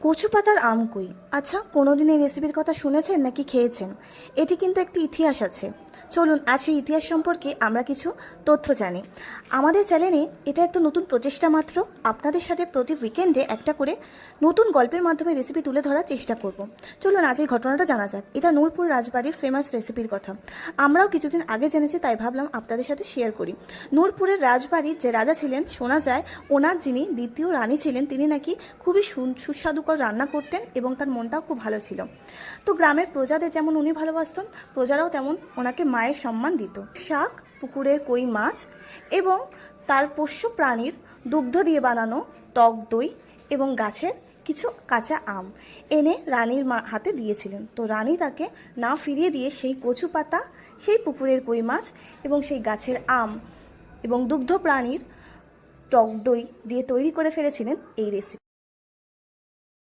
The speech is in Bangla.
কচু পাতার আমকুই। আচ্ছা, কোনোদিন এই রেসিপির কথা শুনেছেন নাকি খেয়েছেন? এটি কিন্তু একটি ইতিহাস আছে। চলুন আজ সেই ইতিহাস সম্পর্কে আমরা কিছু তথ্য জানি। আমাদের চ্যানেলে এটা একটা নতুন প্রচেষ্টা মাত্র। আপনাদের সাথে প্রতি উইকেন্ডে একটা করে নতুন গল্পের মাধ্যমে রেসিপি তুলে ধরার চেষ্টা করব। চলুন আজ এই ঘটনাটা জানা যাক। এটা নূরপুর রাজবাড়ির ফেমাস রেসিপির কথা। আমরাও কিছুদিন আগে জেনেছি, তাই ভাবলাম আপনাদের সাথে শেয়ার করি। নূরপুরের রাজবাড়ির যে রাজা ছিলেন, শোনা যায় ওনার যিনি দ্বিতীয় রানী ছিলেন তিনি নাকি খুবই সুস্বাদুকর রান্না করতেন এবং তার মনটাও খুব ভালো ছিল। তো গ্রামের প্রজাদের যেমন উনি ভালোবাসতেন, প্রজারাও তেমন ওনাকে মায়ের সম্মান দিত। শাক, পুকুরের কই মাছ এবং তার পোষ্য প্রাণীর দুগ্ধ দিয়ে বানানো টক দই এবং গাছের কিছু কাঁচা আম এনে রানীর হাতে দিয়েছিলেন। তো রানী তাকে না ফিরিয়ে দিয়ে সেই কচু পাতা, সেই পুকুরের কই মাছ এবং সেই গাছের আম এবং দুগ্ধ প্রাণীর টক দই দিয়ে তৈরি করে ফেলেছিলেন এই রেসিপি।